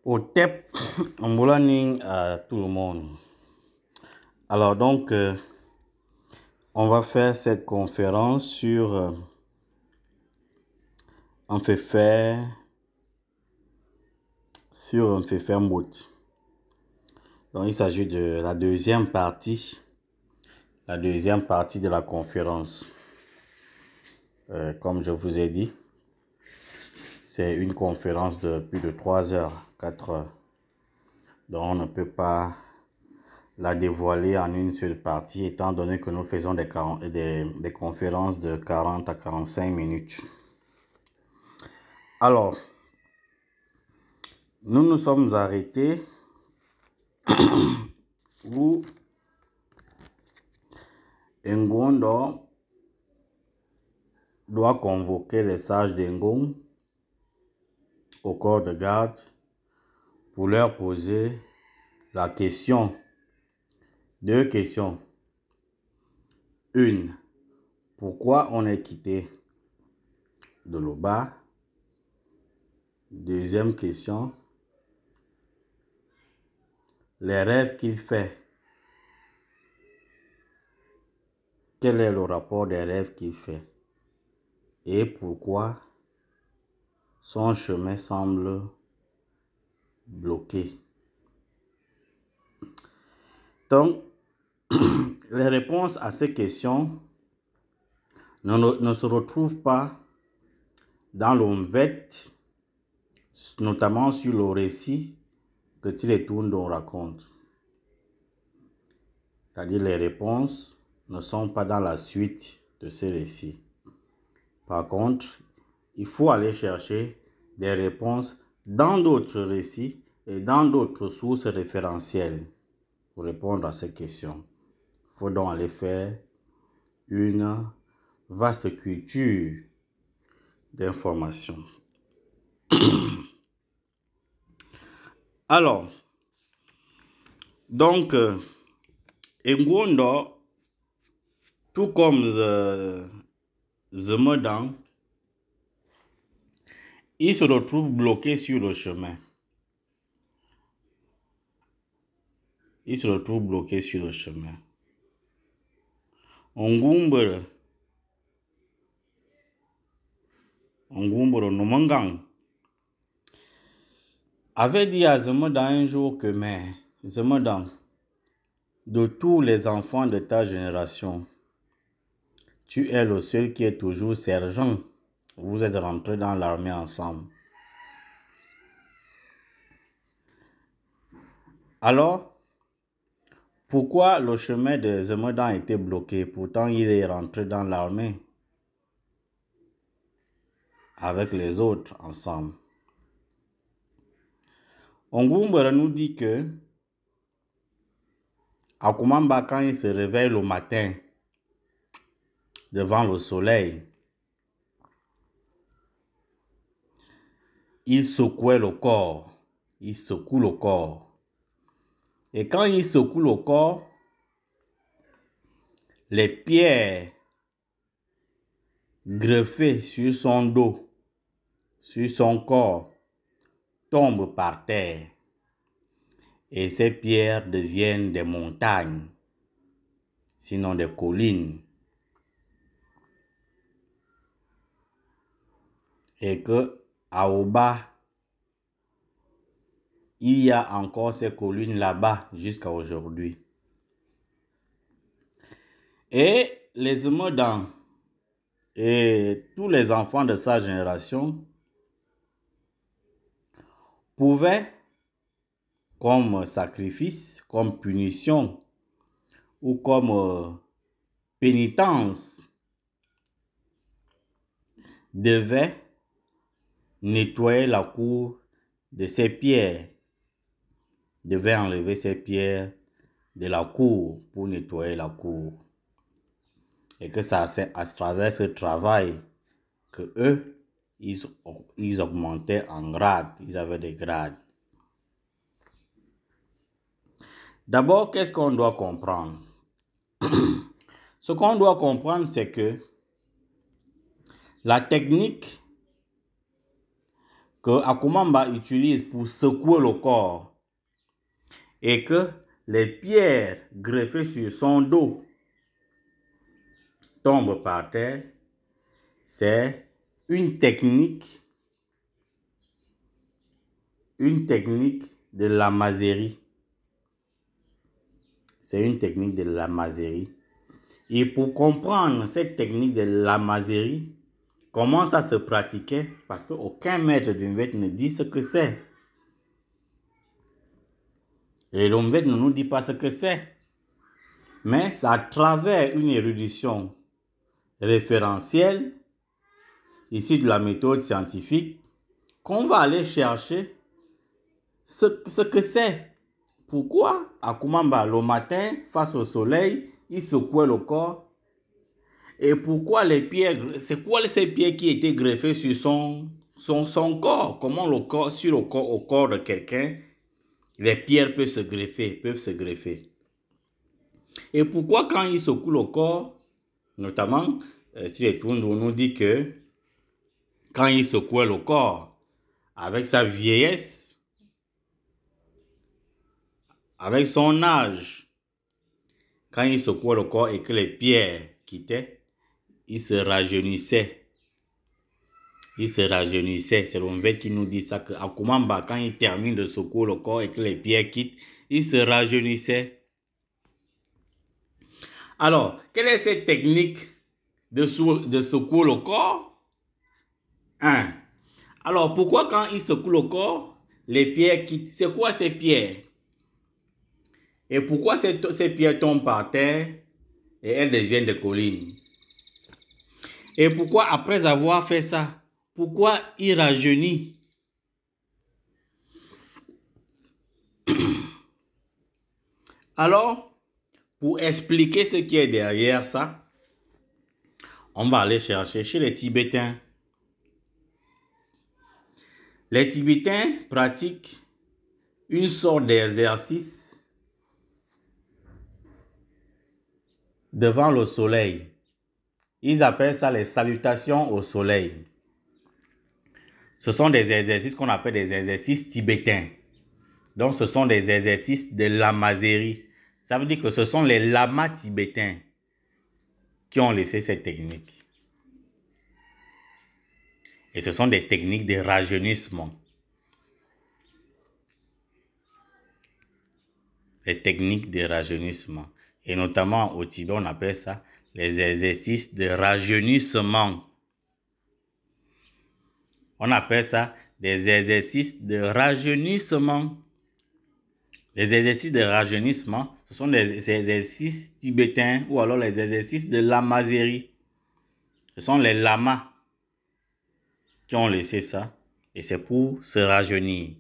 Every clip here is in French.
Au TEP, en Bolaning à tout le monde. Alors donc, on va faire cette conférence sur un fait faire moot. Donc il s'agit de la deuxième partie de la conférence. Comme je vous ai dit, c'est une conférence de plus de 3 heures, 4 heures. Donc on ne peut pas la dévoiler en une seule partie, étant donné que nous faisons des conférences de 40 à 45 minutes. Alors, nous nous sommes arrêtés où Ngondo doit convoquer les sages d'Engong au corps de garde pour leur poser la question, 2 questions. Une, pourquoi on est quitté de l'Oba? Deuxième question, les rêves qu'il fait. Quel est le rapport des rêves qu'il fait? Et pourquoi son chemin semble bloqué? Donc, les réponses à ces questions ne se retrouvent pas dans l'Onvet, notamment sur le récit que Tiletoundon raconte. C'est-à-dire les réponses ne sont pas dans la suite de ce récit. Par contre, il faut aller chercher des réponses dans d'autres récits et dans d'autres sources référentielles pour répondre à ces questions. Il faut donc aller faire une vaste culture d'information. Alors, donc, Ngondo, tout comme Zemodan, il se retrouve bloqué sur le chemin. Ongumbere Nomangang avait dit à Zemodan un jour que, mais Zemodan, de tous les enfants de ta génération, tu es le seul qui est toujours sergent. Vous êtes rentrés dans l'armée ensemble. Alors, pourquoi le chemin de Zemodan était bloqué? Pourtant, il est rentré dans l'armée avec les autres ensemble. Ongumbere nous dit que Akumamba, quand il se réveille le matin devant le soleil, il secouait le corps. Il secoue le corps. Et quand il secoue le corps, les pierres greffées sur son dos, sur son corps, tombent par terre. Et ces pierres deviennent des montagnes, sinon des collines. Et que à Oba, il y a encore ces collines là-bas jusqu'à aujourd'hui. Et les Zemodans et tous les enfants de sa génération pouvaient, comme sacrifice, comme punition ou comme pénitence, devaient nettoyer la cour de ces pierres, devaient enlever ces pierres de la cour pour nettoyer la cour. Et que ça, c'est à travers ce travail que eux, ils augmentaient en grade, ils avaient des grades. D'abord, qu'est-ce qu'on doit comprendre? Ce qu'on doit comprendre, c'est que la technique que Akumamba utilise pour secouer le corps et que les pierres greffées sur son dos tombent par terre, c'est une technique de la mazerie. C'est une technique de la mazerie. Et pour comprendre cette technique de la mazerie, comment ça se pratiquait, parce qu'aucun maître d'Umvet ne dit ce que c'est. Et l'Umvet ne nous dit pas ce que c'est. Mais c'est à travers une érudition référentielle, ici de la méthode scientifique, qu'on va aller chercher ce que c'est. Pourquoi Akumamba, le matin, face au soleil, il secouait le corps? Et pourquoi les pierres, c'est quoi ces pierres qui étaient greffées sur son corps? Comment le corps, sur le corps, au corps de quelqu'un, les pierres peuvent se greffer. Et pourquoi quand il secoue le corps, notamment, on nous dit que quand il secouait le corps, avec sa vieillesse, avec son âge, quand il secouait le corps et que les pierres quittaient, il se rajeunissait. C'est l'Umvet qui nous dit ça, que Akumamba, quand il termine de secouer le corps et que les pierres quittent, il se rajeunissait. Alors, quelle est cette technique de secouer le corps? Alors, pourquoi quand il secoue le corps, les pierres quittent? C'est quoi ces pierres? Et pourquoi ces pierres tombent par terre et elles deviennent des collines? Et pourquoi, après avoir fait ça, pourquoi il rajeunit? Alors, pour expliquer ce qui est derrière ça, on va aller chercher chez les Tibétains. Les Tibétains pratiquent une sorte d'exercice devant le soleil. Ils appellent ça les salutations au soleil. Ce sont des exercices qu'on appelle des exercices tibétains. Donc, ce sont des exercices de lamazerie. Ça veut dire que ce sont les lamas tibétains qui ont laissé cette technique. Et ce sont des techniques de rajeunissement. Les techniques de rajeunissement. Et notamment au Tibet, on appelle ça les exercices de rajeunissement. On appelle ça des exercices de rajeunissement. Les exercices de rajeunissement, ce sont des exercices tibétains ou alors les exercices de lamazerie. Ce sont les lamas qui ont laissé ça et c'est pour se rajeunir.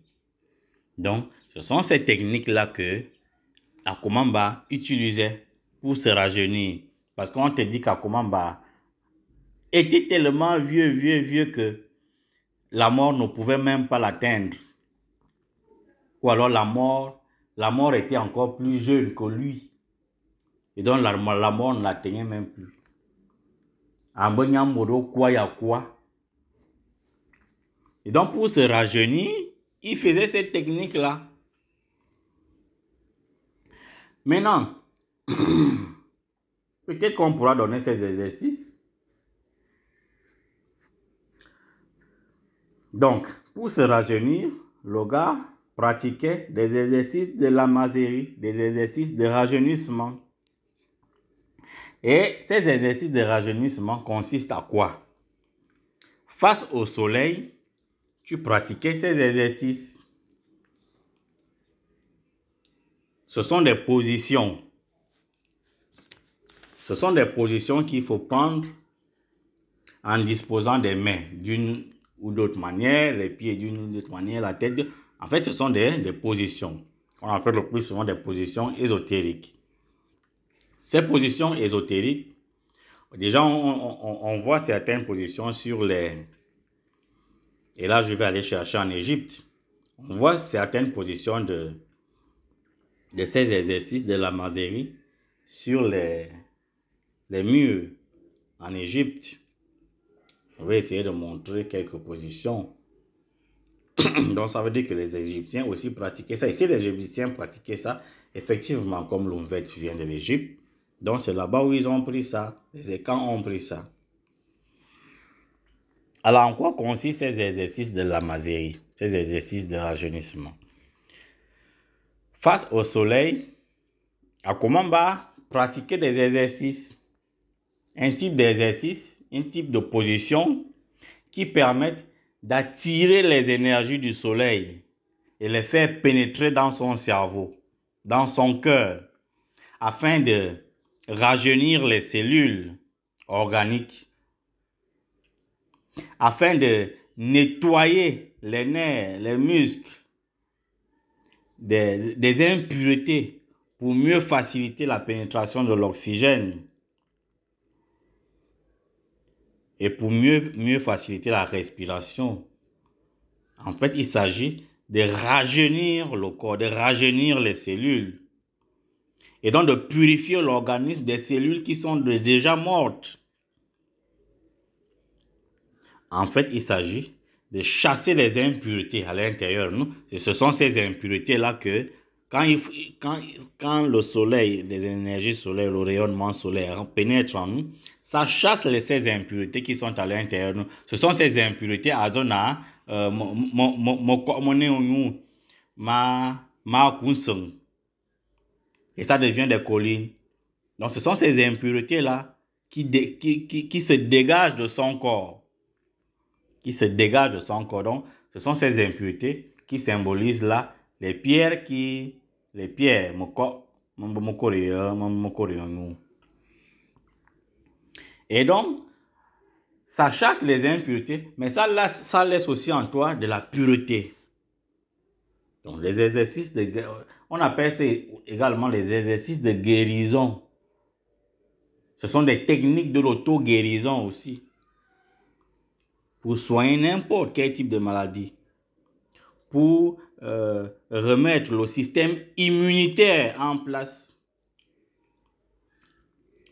Donc, ce sont ces techniques-là que Akumamba utilisait pour se rajeunir. Parce qu'on te dit qu'Akumamba était tellement vieux que la mort ne pouvait même pas l'atteindre. Ou alors la mort était encore plus jeune que lui. Et donc la mort ne l'atteignait même plus. Et donc pour se rajeunir, il faisait cette technique-là. Maintenant, peut-être qu'on pourra donner ces exercices. Donc, pour se rajeunir, le gars pratiquait des exercices de lamazerie, des exercices de rajeunissement. Et ces exercices de rajeunissement consistent à quoi? Face au soleil, tu pratiquais ces exercices. Ce sont des positions. Ce sont des positions qu'il faut prendre en disposant des mains d'une ou d'autre manière, les pieds d'une ou d'autre manière, la tête. En fait, ce sont des positions. On appelle le plus souvent des positions ésotériques. Ces positions ésotériques, déjà, on voit certaines positions sur les... Et là, je vais aller chercher en Égypte. On voit certaines positions de ces exercices de la lamazerie sur les murs en Égypte. Je vais essayer de montrer quelques positions. Donc, ça veut dire que les Égyptiens aussi pratiquaient ça. Et si les Égyptiens pratiquaient ça, effectivement, comme l'Onvet vient de l'Égypte, donc c'est là-bas où ils ont pris ça. Les Écans ont pris ça. Alors, en quoi consistent ces exercices de la mazérie, ces exercices de rajeunissement? Face au soleil, à Komamba, pratiquer des exercices, un type d'exercice, un type de position qui permettent d'attirer les énergies du soleil et les faire pénétrer dans son cerveau, dans son cœur, afin de rajeunir les cellules organiques, afin de nettoyer les nerfs, les muscles, des impuretés pour mieux faciliter la pénétration de l'oxygène et pour mieux faciliter la respiration. En fait, il s'agit de rajeunir le corps, de rajeunir les cellules et donc de purifier l'organisme des cellules qui sont déjà mortes. En fait, il s'agit de chasser les impuretés à l'intérieur de nous. Et ce sont ces impuretés-là que, quand le soleil, les énergies solaires, le rayonnement solaire pénètre en nous, ça chasse ces impuretés qui sont à l'intérieur de nous. Ce sont ces impuretés à zona, et ça devient des collines. Donc, ce sont ces impuretés-là qui se dégagent de son corps. Qui se dégagent de son corps. Donc, ce sont ces impuretés qui symbolisent là les pierres et donc, ça chasse les impuretés, mais ça laisse aussi en toi de la pureté. Donc, les exercices on appelle ça également les exercices de guérison. Ce sont des techniques de l'auto-guérison aussi. Pour soigner n'importe quel type de maladie. Pour remettre le système immunitaire en place.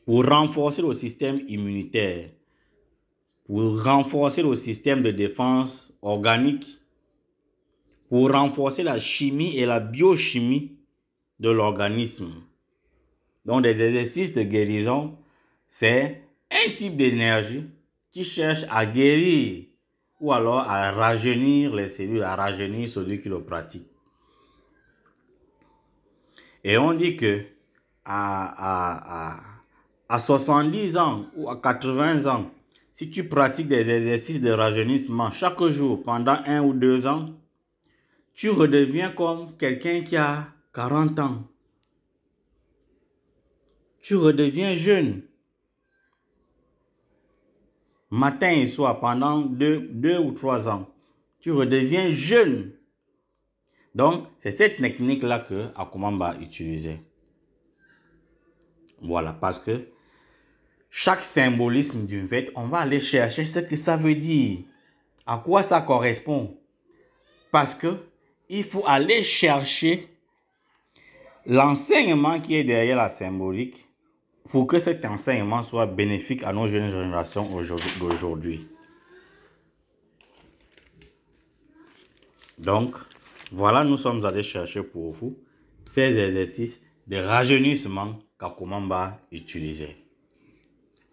Pour renforcer le système immunitaire. Pour renforcer le système de défense organique. Pour renforcer la chimie et la biochimie de l'organisme. Donc, des exercices de guérison, c'est un type d'énergie qui cherche à guérir ou alors à rajeunir les cellules, à rajeunir celui qui le pratique. Et on dit que à 70 ans ou à 80 ans, si tu pratiques des exercices de rajeunissement chaque jour pendant 1 ou 2 ans, tu redeviens comme quelqu'un qui a 40 ans. Tu redeviens jeune. Matin et soir, pendant 2 ou 3 ans, tu redeviens jeune. Donc, c'est cette technique-là que Akumamba utilisait. Voilà, parce que chaque symbolisme d'une fête, on va aller chercher ce que ça veut dire. À quoi ça correspond. Parce que il faut aller chercher l'enseignement qui est derrière la symbolique pour que cet enseignement soit bénéfique à nos jeunes générations d'aujourd'hui. Donc, voilà, nous sommes allés chercher pour vous ces exercices de rajeunissement qu'Akumamba utilisait.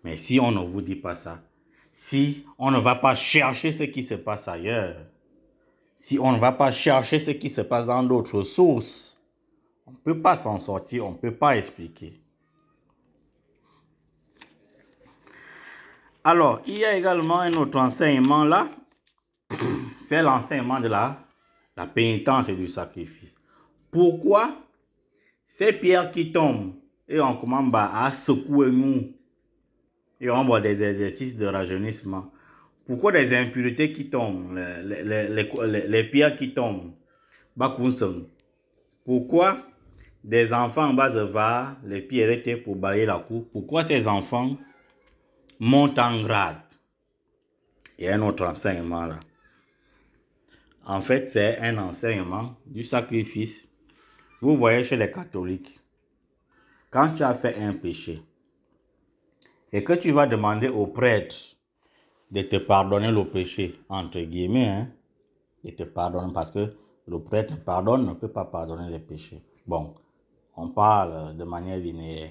Mais si on ne vous dit pas ça, si on ne va pas chercher ce qui se passe ailleurs, si on ne va pas chercher ce qui se passe dans d'autres sources, on ne peut pas s'en sortir, on ne peut pas expliquer. Alors, il y a également un autre enseignement là, c'est l'enseignement de la pénitence et du sacrifice. Pourquoi ces pierres qui tombent et on commence à secouer nous et on voit des exercices de rajeunissement? Pourquoi des impuretés qui tombent, les pierres qui tombent? Pourquoi des enfants en bas de var, les pierres étaient pour balayer la cour? Pourquoi ces enfants montent en grade? Il y a un autre enseignement là. En fait, c'est un enseignement du sacrifice. Vous voyez chez les catholiques, quand tu as fait un péché et que tu vas demander au prêtre de te pardonner le péché, entre guillemets, de te pardonner parce que le prêtre pardonne, ne peut pas pardonner les péchés. Bon, on parle de manière linéaire.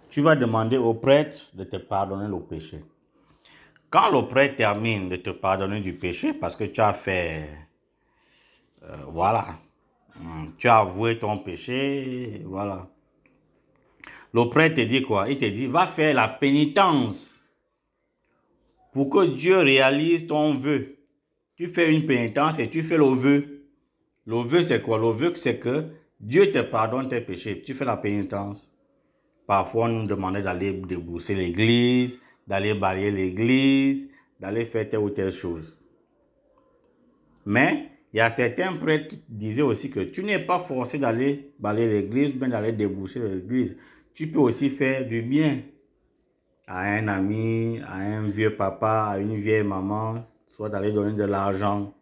Tu vas demander au prêtre de te pardonner le péché. Quand le prêtre termine de te pardonner du péché parce que tu as fait, voilà, tu as avoué ton péché, voilà. Le prêtre te dit quoi? Il te dit, va faire la pénitence pour que Dieu réalise ton vœu. Tu fais une pénitence et tu fais le vœu. Le vœu, c'est quoi? Le vœu, c'est que Dieu te pardonne tes péchés. Tu fais la pénitence. Parfois, on nous demandait d'aller débourser l'église, d'aller balayer l'église, d'aller faire telle ou telle chose. Mais, il y a certains prêtres qui disaient aussi que tu n'es pas forcé d'aller balayer l'église, mais d'aller débourser l'église. Tu peux aussi faire du bien à un ami, à un vieux papa, à une vieille maman, soit d'aller donner de l'argent.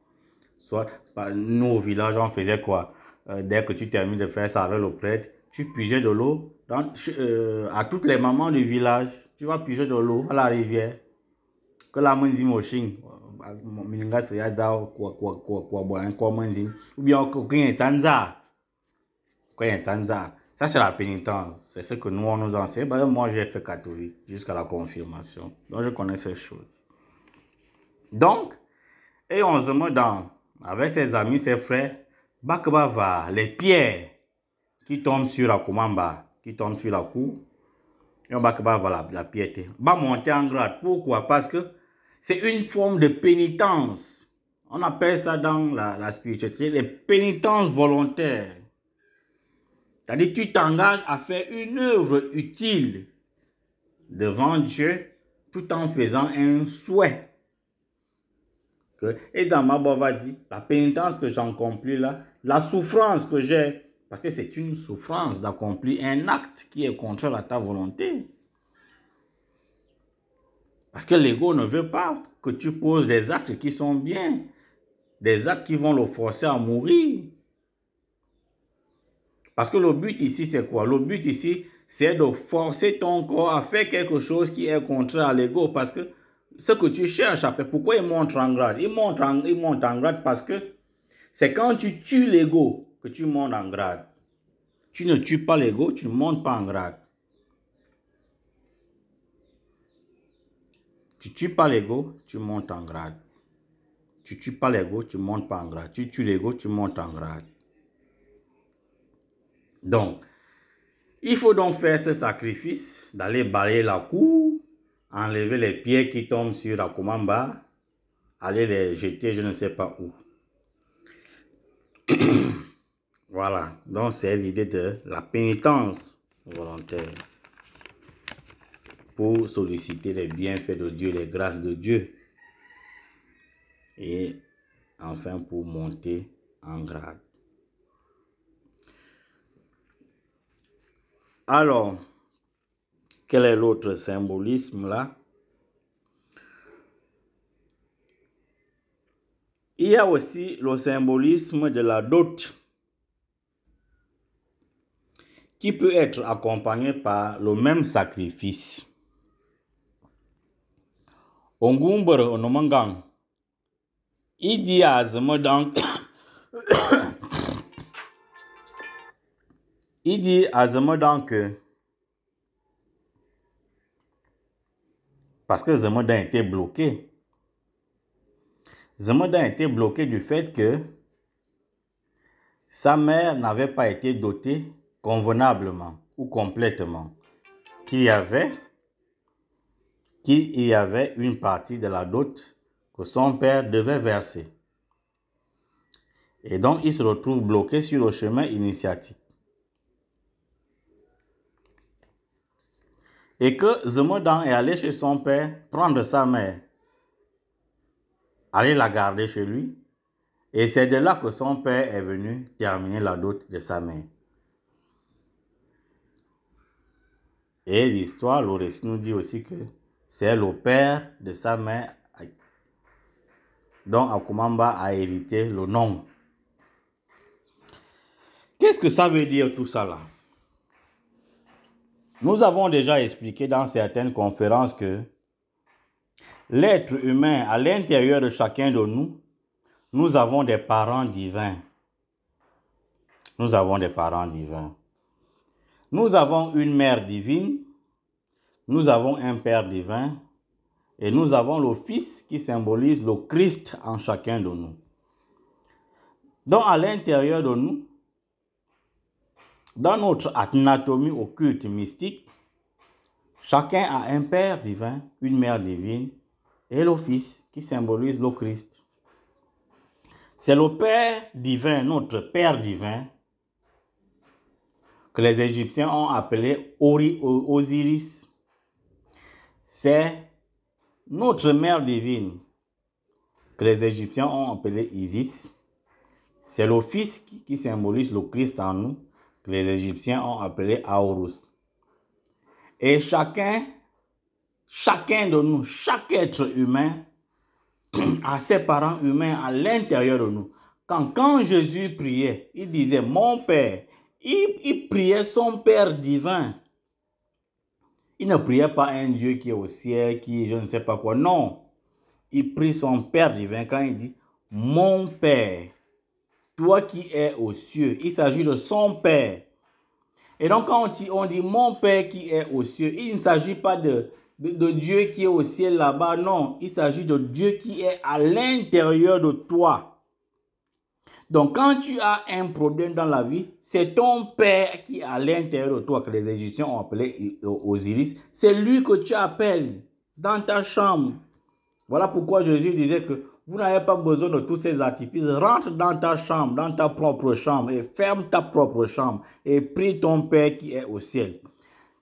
Soit, nous au village, on faisait quoi? Dès que tu termines de faire ça avec le prêtre, tu puisais de l'eau à toutes les mamans du village. Tu vas puiser de l'eau à la rivière. Que la main dit moching. Ou bien ça, c'est la pénitence. C'est ce que nous, on nous enseigne. Moi, j'ai fait catholique jusqu'à la confirmation. Donc, je connais ces choses. Donc, et on se met avec ses amis, ses frères, Bakbava, les pierres qui tombent sur la commamba, qui tombent sur la cour, et on Bakbava la piété. Va monter en grade. Pourquoi? Parce que c'est une forme de pénitence. On appelle ça dans la spiritualité les pénitences volontaires. C'est-à-dire tu t'engages à faire une œuvre utile devant Dieu tout en faisant un souhait. Et dans ma bova dit, la pénitence que j'accomplis là, la souffrance que j'ai, parce que c'est une souffrance d'accomplir un acte qui est contraire à ta volonté. Parce que l'ego ne veut pas que tu poses des actes qui sont bien, des actes qui vont le forcer à mourir. Parce que le but ici, c'est quoi? Le but ici, c'est de forcer ton corps à faire quelque chose qui est contraire à l'ego. Parce que ce que tu cherches à faire, pourquoi il monte en grade? Il monte en grade parce que c'est quand tu tues l'ego que tu montes en grade. Tu ne tues pas l'ego, tu ne montes pas en grade. Tu ne tues pas l'ego, tu montes en grade. Tu ne tues pas l'ego, tu ne montes pas en grade. Tu tues l'ego, tu montes en grade. Donc, il faut donc faire ce sacrifice d'aller balayer la cour, enlever les pierres qui tombent sur la commamba, aller les jeter je ne sais pas où. Voilà, donc c'est l'idée de la pénitence volontaire pour solliciter les bienfaits de Dieu, les grâces de Dieu. Et enfin pour monter en grade. Alors, quel est l'autre symbolisme là? Il y a aussi le symbolisme de la dot qui peut être accompagné par le même sacrifice. Ongumbere onomangang. Il dit à Zemodang il dit à Zemodang que parce que Zemodang était bloqué. Zemodang était bloqué du fait que sa mère n'avait pas été dotée convenablement ou complètement. Qu'il y avait une partie de la dot que son père devait verser. Et donc, il se retrouve bloqué sur le chemin initiatique. Et que Zemodang est allé chez son père prendre sa mère, aller la garder chez lui. Et c'est de là que son père est venu terminer la dot de sa mère. Et l'histoire, le récit nous dit aussi que c'est le père de sa mère dont Akumamba a hérité le nom. Qu'est-ce que ça veut dire tout ça là? Nous avons déjà expliqué dans certaines conférences que l'être humain à l'intérieur de chacun de nous, nous avons des parents divins. Nous avons des parents divins. Nous avons une mère divine. Nous avons un père divin. Et nous avons le Fils qui symbolise le Christ en chacun de nous. Donc à l'intérieur de nous, dans notre anatomie occulte mystique, chacun a un père divin, une mère divine et le Fils qui symbolise le Christ. C'est le Père divin, notre Père divin, que les Égyptiens ont appelé Osiris. C'est notre Mère divine, que les Égyptiens ont appelé Isis. C'est le Fils qui symbolise le Christ en nous, que les Égyptiens ont appelé Horus. Et chacun de nous, chaque être humain a ses parents humains à l'intérieur de nous. Quand Jésus priait, il disait mon Père. Il priait son Père divin. Il ne priait pas un Dieu qui est au ciel, qui je ne sais pas quoi. Non. Il prie son Père divin quand il dit mon Père, toi qui es aux cieux. Il s'agit de son Père. Et donc quand on dit mon Père qui est aux cieux, il ne s'agit pas de Dieu qui est au ciel là-bas. Non, il s'agit de Dieu qui est à l'intérieur de toi. Donc, quand tu as un problème dans la vie, c'est ton Père qui est à l'intérieur de toi, que les Égyptiens ont appelé Osiris. C'est lui que tu appelles dans ta chambre. Voilà pourquoi Jésus disait que vous n'avez pas besoin de tous ces artifices. Rentre dans ta chambre, dans ta propre chambre, et ferme ta propre chambre, et prie ton Père qui est au ciel.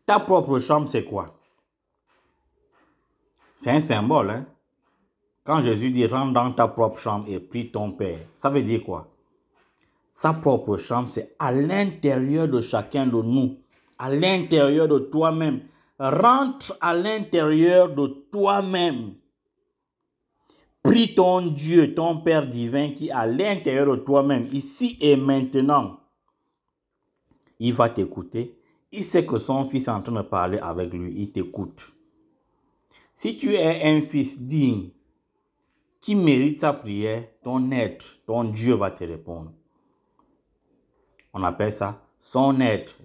Ta propre chambre, c'est quoi? C'est un symbole, hein? Quand Jésus dit rentre dans ta propre chambre et prie ton Père, ça veut dire quoi? Sa propre chambre, c'est à l'intérieur de chacun de nous, à l'intérieur de toi-même. Rentre à l'intérieur de toi-même. Prie ton Dieu, ton Père divin qui est à l'intérieur de toi-même, ici et maintenant. Il va t'écouter. Il sait que son fils est en train de parler avec lui. Il t'écoute. Si tu es un fils digne, qui mérite sa prière, ton être, ton Dieu va te répondre. On appelle ça son être.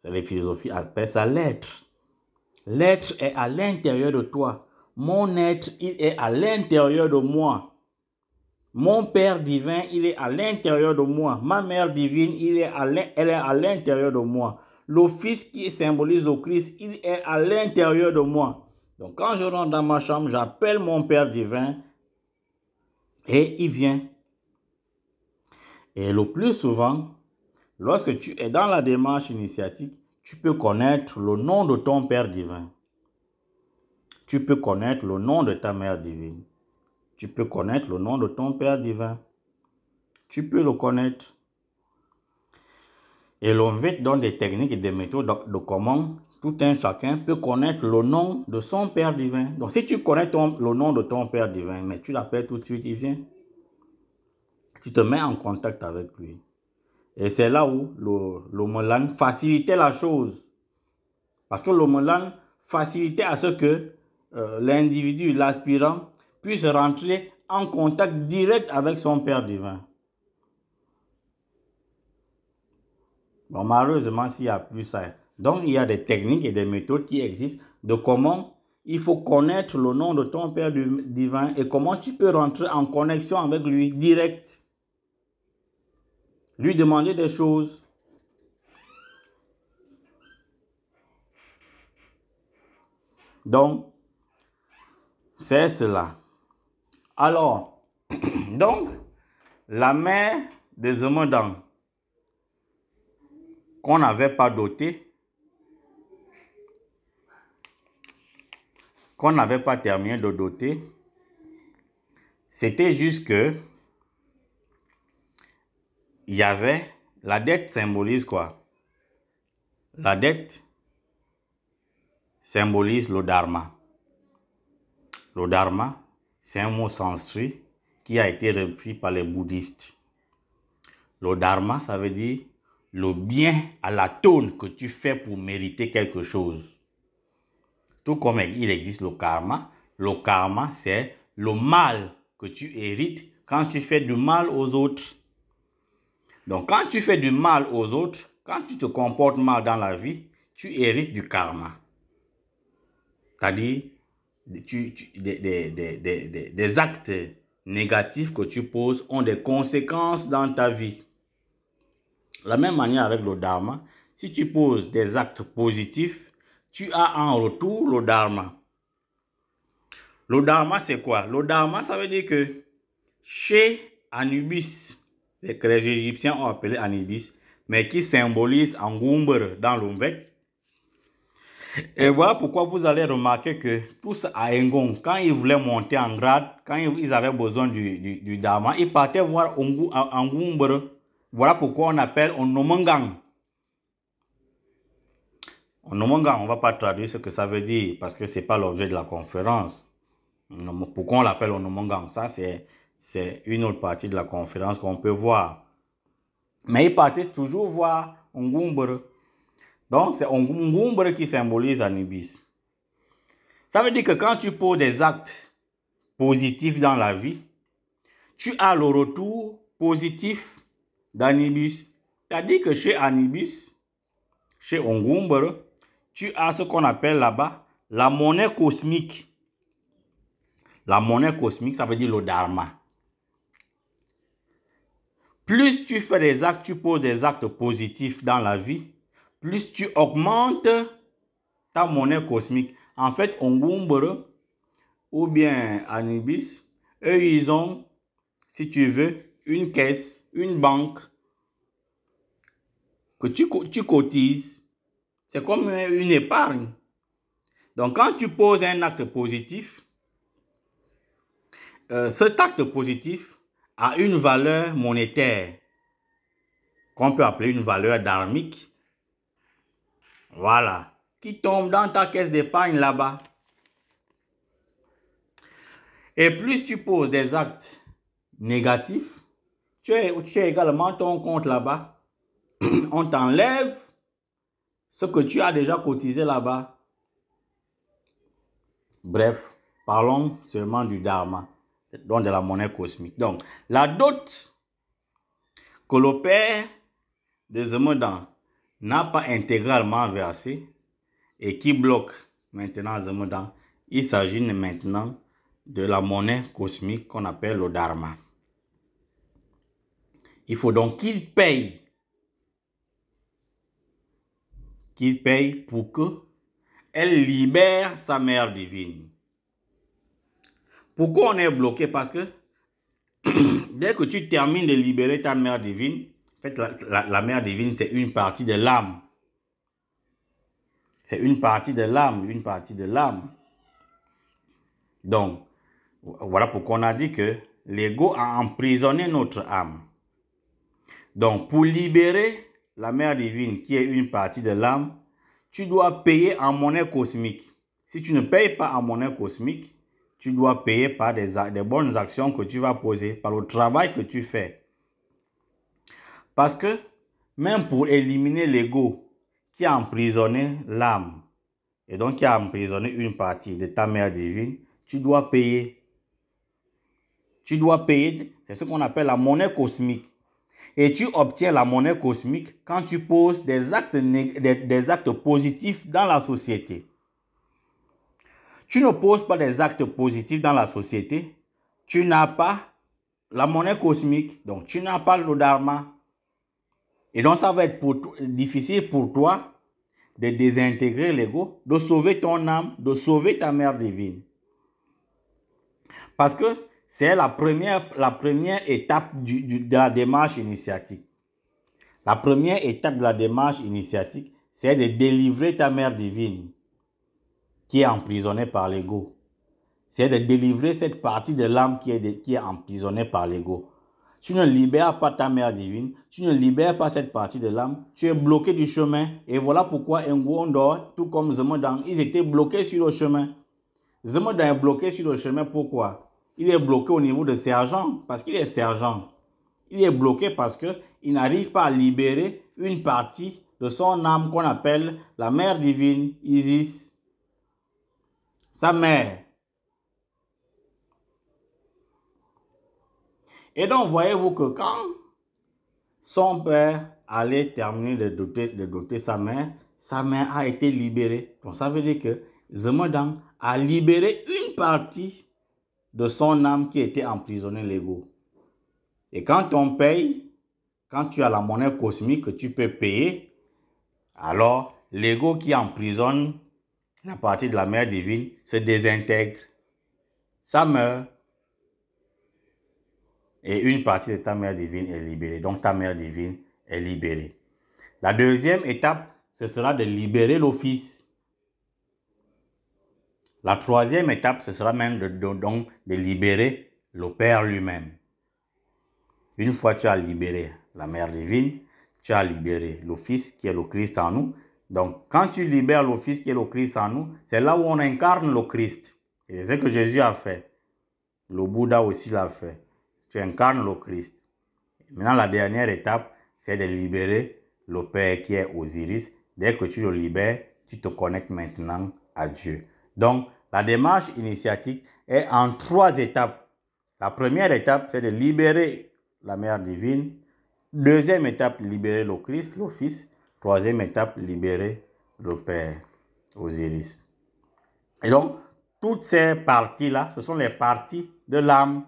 Les philosophies appellent ça l'être. L'être est à l'intérieur de toi. Mon être, il est à l'intérieur de moi. Mon Père divin, il est à l'intérieur de moi. Ma Mère divine, elle est à l'intérieur de moi. Le Fils qui symbolise le Christ, il est à l'intérieur de moi. Donc quand je rentre dans ma chambre, j'appelle mon Père divin et il vient. Et le plus souvent, lorsque tu es dans la démarche initiatique, tu peux connaître le nom de ton Père divin. Tu peux connaître le nom de ta Mère divine. Tu peux connaître le nom de ton Père divin. Tu peux le connaître. Et l'on va te donner des techniques et des méthodes de comment tout un chacun peut connaître le nom de son Père divin. Donc si tu connais le nom de ton Père divin, mais tu l'appelles tout de suite, il vient. Tu te mets en contact avec lui. Et c'est là où le Molan facilitait la chose. Parce que le Molan facilitait à ce que l'individu, l'aspirant, puisse rentrer en contact direct avec son Père divin. Bon, malheureusement, s'il n'y a plus ça. Donc, il y a des techniques et des méthodes qui existent de comment il faut connaître le nom de ton Père divin et comment tu peux rentrer en connexion avec lui direct. Lui demander des choses. Donc, c'est cela. Alors, donc, la mère des Zemmodan, qu'on n'avait pas doté, qu'on n'avait pas terminé de doter, c'était juste que il y avait, la dette symbolise quoi? La dette symbolise le dharma. Le dharma, c'est un mot sanskrit qui a été repris par les bouddhistes. Le dharma, ça veut dire le bien à la tonne que tu fais pour mériter quelque chose. Tout comme il existe le karma, c'est le mal que tu hérites quand tu fais du mal aux autres. Donc, quand tu fais du mal aux autres, quand tu te comportes mal dans la vie, tu hérites du karma. C'est-à-dire, des actes négatifs que tu poses ont des conséquences dans ta vie. De la même manière avec le dharma, si tu poses des actes positifs, tu as en retour le dharma. Le dharma, c'est quoi? Le dharma, ça veut dire que chez Anubis, que les Égyptiens ont appelé Anubis, mais qui symbolise Ngumbre dans l'Umvek. Et voilà pourquoi vous allez remarquer que tous à Engon, quand ils voulaient monter en grade, quand ils avaient besoin du dharma, ils partaient voir Ngumbre. Voilà pourquoi on appelle Onomangang. Onomangang, on ne va pas traduire ce que ça veut dire, parce que ce n'est pas l'objet de la conférence. Pourquoi on l'appelle Onomangang? Ça, c'est une autre partie de la conférence qu'on peut voir. Mais ils partaient toujours voir Ngumbre. Donc, c'est Ngumbre qui symbolise Anubis. Ça veut dire que quand tu poses des actes positifs dans la vie, tu as le retour positif d'Anubis. C'est-à-dire que chez Anubis, chez Ngumbre, tu as ce qu'on appelle là-bas la monnaie cosmique. La monnaie cosmique, ça veut dire le dharma. Plus tu fais des actes, tu poses des actes positifs dans la vie, plus tu augmentes ta monnaie cosmique. En fait, Ngumbre ou bien Anubis, eux, ils ont, si tu veux, une caisse, une banque que tu cotises. C'est comme une épargne. Donc, quand tu poses un acte positif, cet acte positif a une valeur monétaire qu'on peut appeler une valeur dharmique. Voilà. Qui tombe dans ta caisse d'épargne là-bas. Et plus tu poses des actes négatifs, tu as également ton compte là-bas. On t'enlève ce que tu as déjà cotisé là-bas. Bref, parlons seulement du dharma, donc de la monnaie cosmique. Donc, la dot que le père de Zemudan n'a pas intégralement versée et qui bloque maintenant Zemudan, il s'agit maintenant de la monnaie cosmique qu'on appelle le dharma. Il faut donc qu'il paye pour qu'elle libère sa mère divine. Pourquoi on est bloqué? Parce que dès que tu termines de libérer ta mère divine, en fait, la mère divine, c'est une partie de l'âme. C'est une partie de l'âme, une partie de l'âme. Donc, voilà pourquoi on a dit que l'ego a emprisonné notre âme. Donc, pour libérer la mère divine, qui est une partie de l'âme, tu dois payer en monnaie cosmique. Si tu ne payes pas en monnaie cosmique, tu dois payer par des bonnes actions que tu vas poser, par le travail que tu fais. Parce que même pour éliminer l'ego qui a emprisonné l'âme, et donc qui a emprisonné une partie de ta mère divine, tu dois payer. Tu dois payer, c'est ce qu'on appelle la monnaie cosmique. Et tu obtiens la monnaie cosmique quand tu poses des actes positifs dans la société. Tu ne poses pas des actes positifs dans la société, tu n'as pas la monnaie cosmique, donc tu n'as pas le dharma. Et donc ça va être difficile pour toi de désintégrer l'ego, de sauver ton âme, de sauver ta mère divine. Parce que c'est la première étape de la démarche initiatique. La première étape de la démarche initiatique, c'est de délivrer ta mère divine qui est emprisonnée par l'ego. C'est de délivrer cette partie de l'âme qui est emprisonnée par l'ego. Tu ne libères pas ta mère divine, tu ne libères pas cette partie de l'âme, tu es bloqué du chemin. Et voilà pourquoi Ngondor, tout comme Zemudan, ils étaient bloqués sur le chemin. Zemudan est bloqué sur le chemin, pourquoi? Il est bloqué au niveau de sergent, parce qu'il est sergent. Il est bloqué parce qu'il n'arrive pas à libérer une partie de son âme qu'on appelle la mère divine, Isis, sa mère. Et donc, voyez-vous que quand son père allait terminer de doter sa mère a été libérée. Donc, ça veut dire que Zemodang a libéré une partie de son âme qui était emprisonnée l'ego. Et quand on paye, quand tu as la monnaie cosmique que tu peux payer, alors l'ego qui emprisonne la partie de la mère divine se désintègre. Ça meurt. Et une partie de ta mère divine est libérée. Donc ta mère divine est libérée. La deuxième étape, ce sera de libérer le Fils. La troisième étape, ce sera même de libérer le Père lui-même. Une fois que tu as libéré la mère divine, tu as libéré le Fils qui est le Christ en nous. Donc quand tu libères le Fils qui est le Christ en nous, c'est là où on incarne le Christ. Et c'est ce que Jésus a fait. Le Bouddha aussi l'a fait. Tu incarnes le Christ. Maintenant, la dernière étape, c'est de libérer le Père qui est Osiris. Dès que tu le libères, tu te connectes maintenant à Dieu. Donc, la démarche initiatique est en 3 étapes. La première étape, c'est de libérer la mère divine. Deuxième étape, libérer le Christ, le Fils. Troisième étape, libérer le Père Osiris. Et donc, toutes ces parties-là, ce sont les parties de l'âme.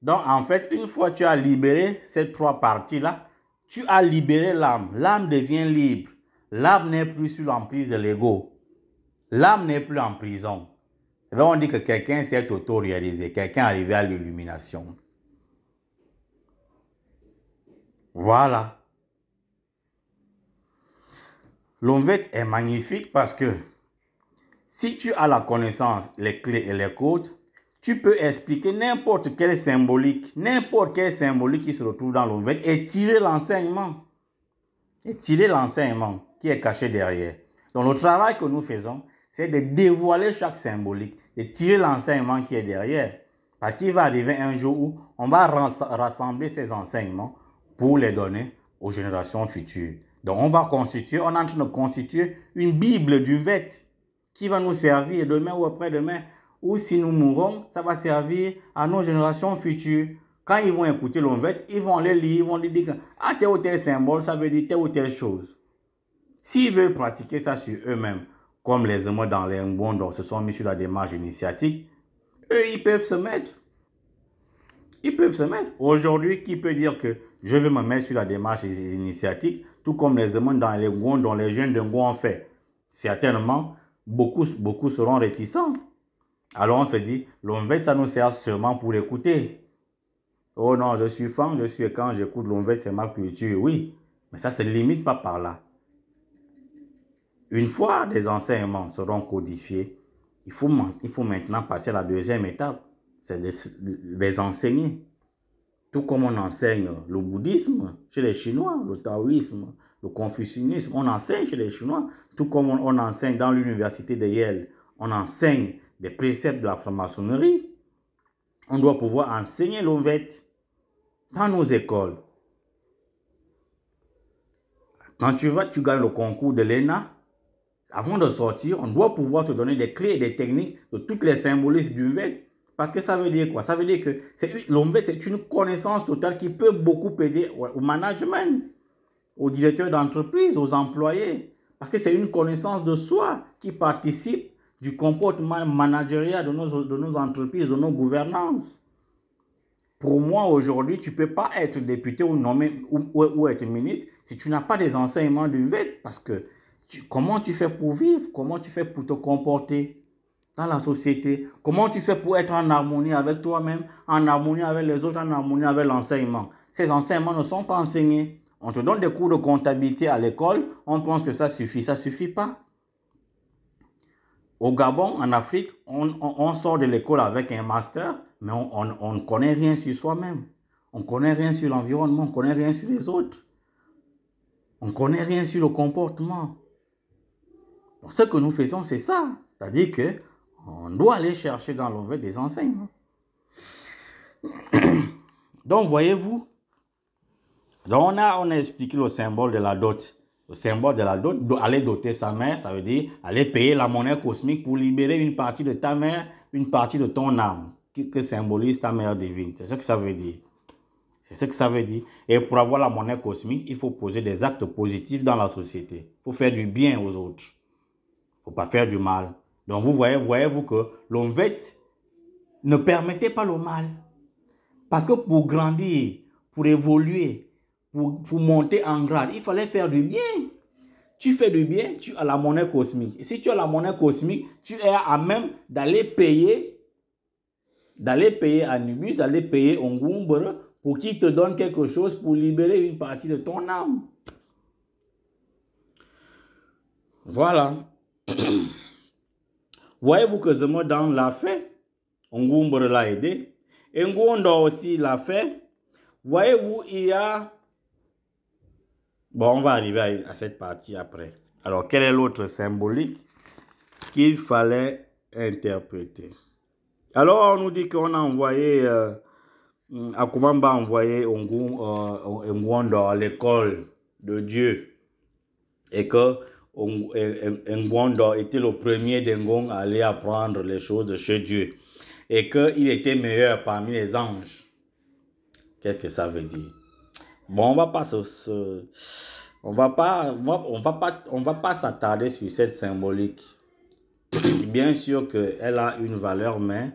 Donc, en fait, une fois que tu as libéré ces 3 parties-là, tu as libéré l'âme. L'âme devient libre. L'âme n'est plus sous l'emprise de l'ego. L'âme n'est plus en prison. Et donc, on dit que quelqu'un s'est auto-réalisé. Quelqu'un est arrivé à l'illumination. Voilà. L'Onvet est magnifique parce que si tu as la connaissance, les clés et les codes, tu peux expliquer n'importe quelle symbolique qui se retrouve dans l'Onvet et tirer l'enseignement. Et tirer l'enseignement qui est caché derrière. Donc le travail que nous faisons, c'est de dévoiler chaque symbolique, de tirer l'enseignement qui est derrière. Parce qu'il va arriver un jour où on va rassembler ces enseignements pour les donner aux générations futures. Donc on est en train de constituer une Bible du Vet qui va nous servir demain ou après-demain. Ou si nous mourons, ça va servir à nos générations futures. Quand ils vont écouter l'Onvet, ils vont les lire, ils vont dire que tel ou tel symbole, ça veut dire telle ou telle chose. S'ils veulent pratiquer ça sur eux-mêmes, comme les hommes dans les Ngondo se sont mis sur la démarche initiatique, eux, ils peuvent se mettre. Ils peuvent se mettre. Aujourd'hui, qui peut dire que je vais me mettre sur la démarche initiatique, tout comme les hommes dans les Ngondo, les jeunes de Ngo ont fait? Certainement, beaucoup seront réticents. Alors on se dit, l'Onvet, ça nous sert seulement pour écouter. Oh non, je suis fan, quand j'écoute l'Onvet, c'est ma culture. Oui, mais ça ne se limite pas par là. Une fois des enseignements seront codifiés, il faut maintenant passer à la deuxième étape. C'est de les enseigner. Tout comme on enseigne le bouddhisme chez les Chinois, le taoïsme, le confucianisme, on enseigne chez les Chinois. Tout comme on enseigne dans l'université de Yale, on enseigne des préceptes de la franc-maçonnerie. On doit pouvoir enseigner l'Onvet dans nos écoles. Quand tu gagnes le concours de l'ENA, avant de sortir, on doit pouvoir te donner des clés et des techniques de toutes les symbolismes du Onvet. Parce que ça veut dire quoi? Ça veut dire que l'Onvet, c'est une connaissance totale qui peut beaucoup aider au management, aux directeurs d'entreprise, aux employés. Parce que c'est une connaissance de soi qui participe du comportement managérial de nos entreprises, de nos gouvernances. Pour moi, aujourd'hui, tu ne peux pas être député ou nommé ou être ministre si tu n'as pas des enseignements du Onvet. Parce que comment tu fais pour vivre? Comment tu fais pour te comporter dans la société? Comment tu fais pour être en harmonie avec toi-même, en harmonie avec les autres, en harmonie avec l'enseignement? Ces enseignements ne sont pas enseignés. On te donne des cours de comptabilité à l'école, on pense que ça suffit. Ça ne suffit pas. Au Gabon, en Afrique, on sort de l'école avec un master, mais on ne connaît rien sur soi-même. On ne connaît rien sur l'environnement, on ne connaît rien sur les autres. On ne connaît rien sur le comportement. Donc, ce que nous faisons, c'est ça. C'est-à-dire qu'on doit aller chercher dans l'Onvet des enseignements. Donc, voyez-vous, on a expliqué le symbole de la dot. Le symbole de la dot, aller doter sa mère, ça veut dire aller payer la monnaie cosmique pour libérer une partie de ta mère, une partie de ton âme, que symbolise ta mère divine. C'est ce que ça veut dire. C'est ce que ça veut dire. Et pour avoir la monnaie cosmique, il faut poser des actes positifs dans la société. Il faut faire du bien aux autres. Il ne faut pas faire du mal. Donc vous voyez-vous que l'Onvet ne permettait pas le mal. Parce que pour grandir, pour évoluer, pour monter en grade, il fallait faire du bien. Tu fais du bien, tu as la monnaie cosmique. Et si tu as la monnaie cosmique, tu es à même d'aller payer Anubis, d'aller payer Ongumbre pour qu'il te donne quelque chose pour libérer une partie de ton âme. Voilà. Voyez-vous que Zemodan l'a fait. Ongumbre l'a aidé. Et Ngondo aussi l'a fait. Voyez-vous, il y a... Bon, on va arriver à cette partie après. Alors, quel est l'autre symbolique qu'il fallait interpréter? Alors, on nous dit qu'on a envoyé... Akumamba a envoyé Ngondo à l'école de Dieu. Et que Ngondo était le premier d'Ngon à aller apprendre les choses de chez Dieu. Et qu'il était meilleur parmi les anges. Qu'est-ce que ça veut dire? Bon, on va pas s'attarder sur cette symbolique. Bien sûr qu'elle a une valeur, mais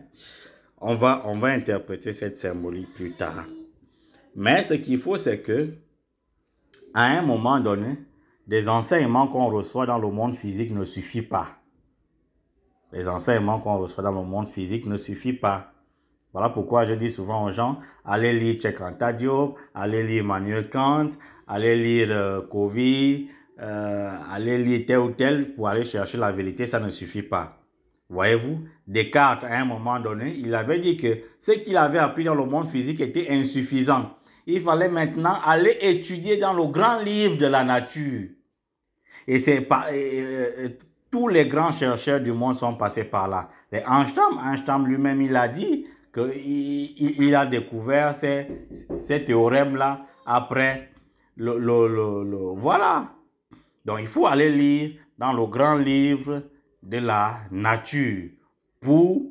on va interpréter cette symbolique plus tard. Mais ce qu'il faut, c'est que à un moment donné, des enseignements qu'on reçoit dans le monde physique ne suffisent pas. Les enseignements qu'on reçoit dans le monde physique ne suffisent pas. Voilà pourquoi je dis souvent aux gens, allez lire Cheikh Anta Diop, allez lire Emmanuel Kant, allez lire Covey, allez lire tel ou tel pour aller chercher la vérité, ça ne suffit pas. Voyez-vous, Descartes, à un moment donné, il avait dit que ce qu'il avait appris dans le monde physique était insuffisant. Il fallait maintenant aller étudier dans le grand livre de la nature. Et c'est pas... tous les grands chercheurs du monde sont passés par là. Einstein lui-même, il a dit qu'il a découvert ces théorèmes-là après voilà. Donc, il faut aller lire dans le grand livre de la nature pour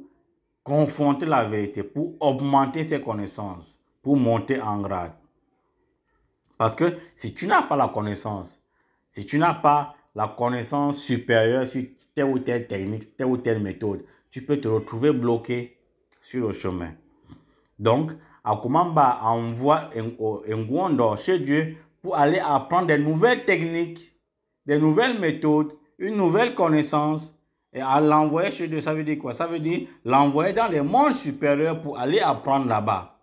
confronter la vérité, pour augmenter ses connaissances, pour monter en grade. Parce que si tu n'as pas la connaissance, si tu n'as pas la connaissance supérieure sur telle ou telle technique, telle ou telle méthode, tu peux te retrouver bloqué sur le chemin. Donc, Akumamba envoie Ngondo chez Dieu pour aller apprendre des nouvelles techniques, des nouvelles méthodes, une nouvelle connaissance. Et à l'envoyer chez Dieu, ça veut dire quoi? Ça veut dire l'envoyer dans les mondes supérieurs pour aller apprendre là-bas.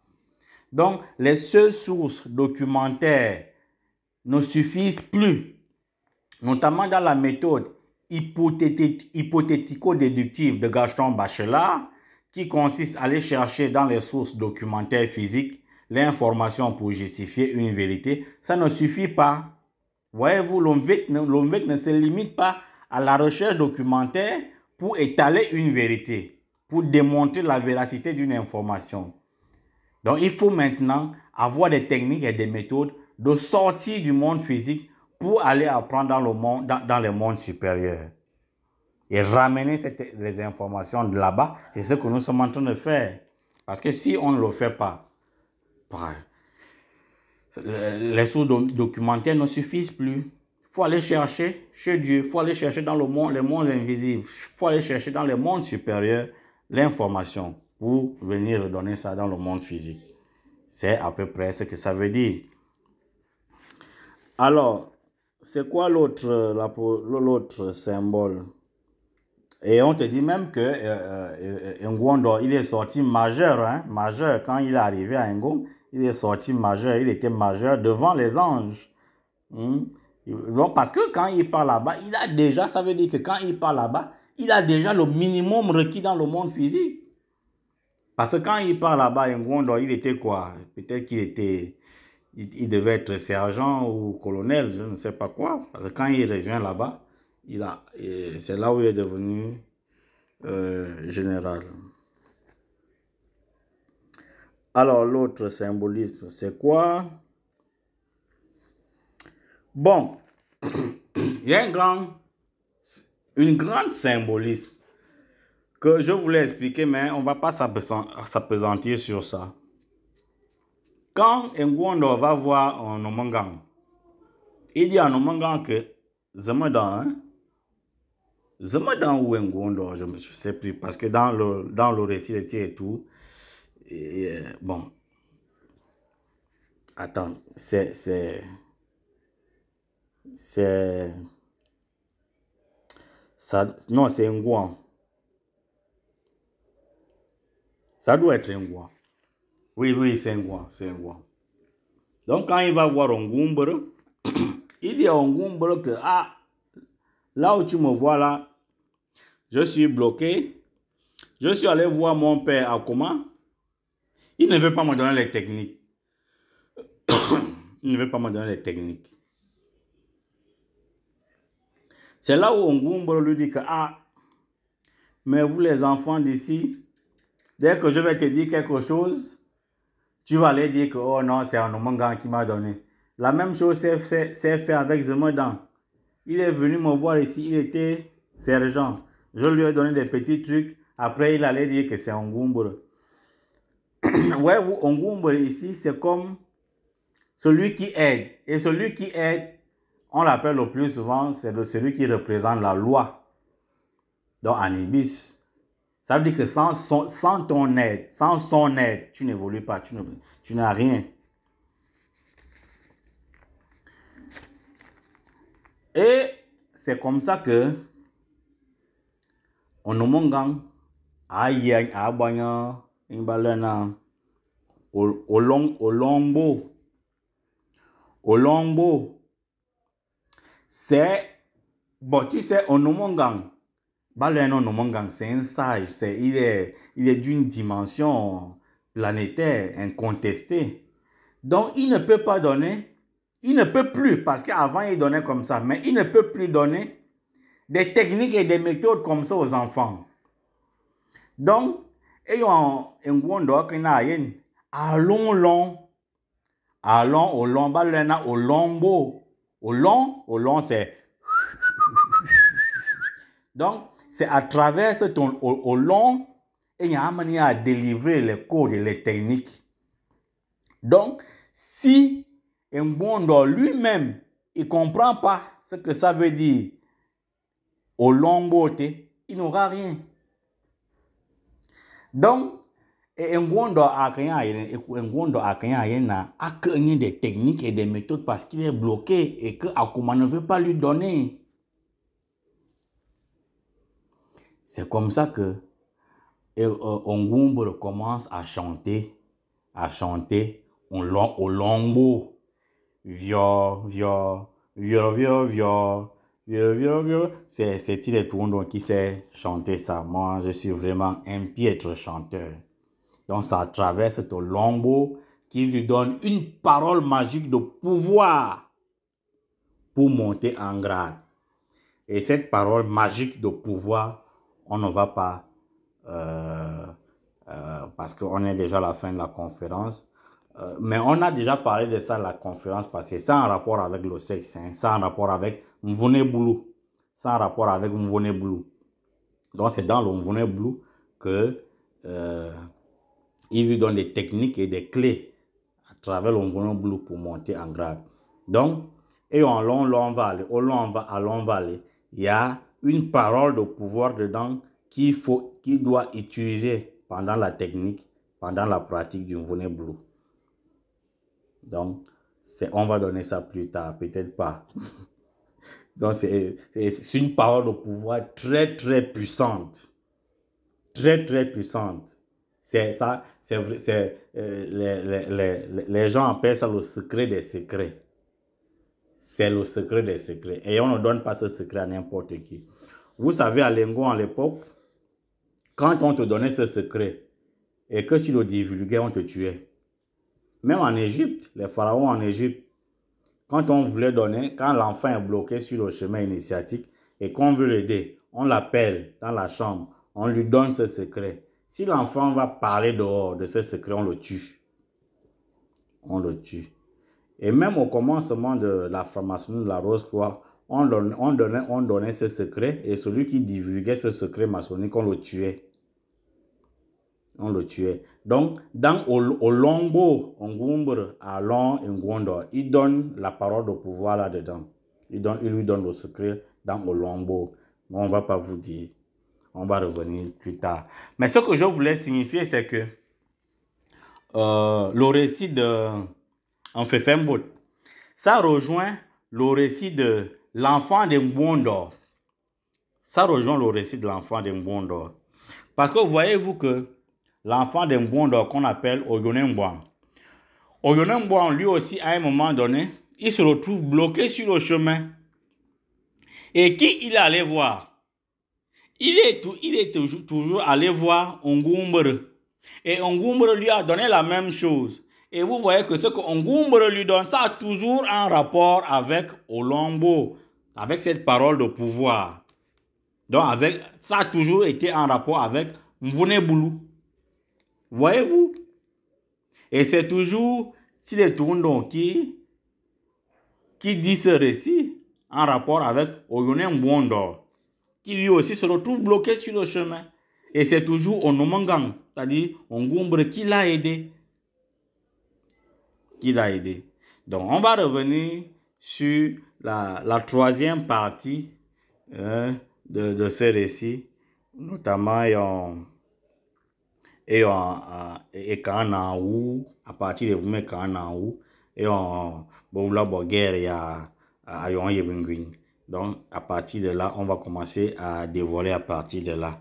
Donc, les seules sources documentaires ne suffisent plus, notamment dans la méthode hypothético-déductive de Gaston Bachelard, qui consiste à aller chercher dans les sources documentaires physiques l'information pour justifier une vérité. Ça ne suffit pas. Voyez-vous, l'OMVEC ne se limite pas à la recherche documentaire pour étaler une vérité, pour démontrer la véracité d'une information. Donc, il faut maintenant avoir des techniques et des méthodes de sortie du monde physique pour aller apprendre dans les mondes supérieurs. Et ramener les informations de là-bas, c'est ce que nous sommes en train de faire. Parce que si on ne le fait pas, les sources documentaires ne suffisent plus. Il faut aller chercher chez Dieu, il faut aller chercher dans les mondes invisibles, il faut aller chercher dans les mondes supérieurs l'information pour venir donner ça dans le monde physique. C'est à peu près ce que ça veut dire. Alors, c'est quoi l'autre symbole? Et on te dit même que Ngondo, il est sorti majeur, hein, majeur. Quand il est arrivé à Ngo, il est sorti majeur, il était majeur devant les anges. Donc, parce que quand il part là-bas, il a déjà, ça veut dire que quand il part là-bas, il a déjà le minimum requis dans le monde physique. Parce que quand il part là-bas, Ngondo, il était quoi? Peut-être il devait être sergent ou colonel, je ne sais pas quoi. Parce que quand il revient là-bas, c'est là où il est devenu général. Alors, l'autre symbolisme, c'est quoi? Bon, il y a une grande symbolisme que je voulais expliquer, mais on ne va pas s'appesantir sur ça. Quand Ngwondo va voir un Omangang, il dit à Omangang que Zamadan, ou Ngwondo, je ne sais plus, parce que dans le récit et tout, bon, attends, non, c'est Ngwan. Ça doit être Ngwan. Oui, c'est Ngwan, c'est Ngwan. Donc, quand il va voir Ngoumbere, il dit à Ngoumbere que, ah, là où tu me vois là, je suis bloqué. Je suis allé voir mon père à comment. Il ne veut pas me donner les techniques. Il ne veut pas me donner les techniques. C'est là où Ngoumbere lui dit que, ah, mais vous les enfants d'ici, dès que je vais te dire quelque chose, tu vas aller dire que, oh non, c'est un Omangan qui m'a donné. La même chose s'est fait avec Zemodan. Il est venu me voir ici, il était sergent. Je lui ai donné des petits trucs. Après, il allait dire que c'est Ngoumbere. Ouais, vous, Ngoumbere ici, c'est comme celui qui aide. Et celui qui aide, on l'appelle le plus souvent, c'est celui qui représente la loi. Donc, Anibis. Ça veut dire que sans ton aide, sans son aide, tu n'évolues pas, tu n'as rien. Et c'est comme ça que on Omangang abanya imbalena Olongbo. C'est bon, tu sais, on Omangang. C'est un sage, il est d'une dimension planétaire, incontestée. Donc, il ne peut pas donner, il ne peut plus, parce qu'avant, il donnait comme ça, mais il ne peut plus donner des techniques et des méthodes comme ça aux enfants. Donc, ayant un Ngwondo allons au long, au longbo. Au long, c'est. Donc, c'est à travers ton au long, et il y a une manière à délivrer les codes et les techniques. Donc, si un Ngwondo lui-même, il ne comprend pas ce que ça veut dire au long, il n'aura rien. Donc, Ngwondo a des techniques et des méthodes parce qu'il est bloqué et que Akuma ne veut pas lui donner. C'est comme ça que Ngwondo commence à chanter au longbo. C'est il est tout le monde qui sait chanter ça. Moi, je suis vraiment un piètre chanteur. Donc, ça traverse ton longbo qui lui donne une parole magique de pouvoir pour monter en grade. Et cette parole magique de pouvoir, on ne va pas, parce qu'on est déjà à la fin de la conférence, mais on a déjà parlé de ça à la conférence passée. C'est en rapport avec le sexe, hein. C'est en rapport avec Mvone Boulou. C'est en rapport avec Mvone Boulou. Donc, c'est dans le Mvone Boulou que il lui donne des techniques et des clés à travers le Mvone Boulou pour monter en grade. Donc, et en long va aller, il y a une parole de pouvoir dedans qu'il doit utiliser pendant la technique, pendant la pratique du Mvone Boulou. Donc, on va donner ça plus tard, peut-être pas. Donc, c'est une parole de pouvoir très, très puissante. Très, très puissante. C'est ça, les gens appellent ça le secret des secrets. C'est le secret des secrets. Et on ne donne pas ce secret à n'importe qui. Vous savez, à Lengon, à l'époque, quand on te donnait ce secret et que tu le divulguais, on te tuait. Même en Égypte, les pharaons en Égypte, quand on voulait donner, quand l'enfant est bloqué sur le chemin initiatique et qu'on veut l'aider, on l'appelle dans la chambre, on lui donne ce secret. Si l'enfant va parler dehors de ce secret, on le tue. On le tue. Et même au commencement de la franc-maçonnerie de la Rose-Croix, on donnait ce secret et celui qui divulguait ce secret maçonnique, on le tuait. on le tuait. Donc, dans Olombo, Ngumbre, Alon et Ngwondo, il donne la parole de pouvoir là-dedans. Il lui donne le secret dans Olombo. Mais on ne va pas vous dire. On va revenir plus tard. Mais ce que je voulais signifier, c'est que le récit de Mfefembot, ça rejoint le récit de l'enfant de Ngwondo. Ça rejoint le récit de l'enfant de Ngwondo. Parce que voyez-vous que l'enfant de Ngwondo qu'on appelle Oyonemboan, lui aussi, à un moment donné, il se retrouve bloqué sur le chemin. Et qui il allait voir? Il est toujours allé voir Ngumbre. Et Ngumbre lui a donné la même chose. Et vous voyez que ce que Ngumbre lui donne, ça a toujours un rapport avec Olombo, avec cette parole de pouvoir. Donc, ça a toujours été en rapport avec Mvonebulu. Voyez-vous? Et c'est toujours Tide Toundon qui dit ce récit en rapport avec Oyonem Ngwondo, qui lui aussi se retrouve bloqué sur le chemin. Et c'est toujours Onomangang, c'est-à-dire Ngumbre, qui l'a aidé. Donc, on va revenir sur la troisième partie de ce récit, notamment à partir de vous et on donc à partir de là on va commencer à dévoiler à partir de là.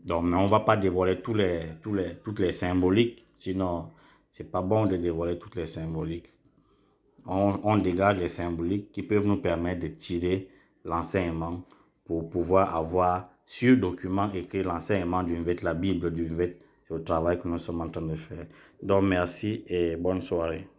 Donc mais on va pas dévoiler toutes les symboliques, sinon c'est pas bon de dévoiler toutes les symboliques. On dégage les symboliques qui peuvent nous permettre de tirer l'enseignement pour pouvoir avoir sur document écrit l'enseignement d'une vête, la Bible d'une vête. C'est le travail que nous sommes en train de faire. Donc merci et bonne soirée.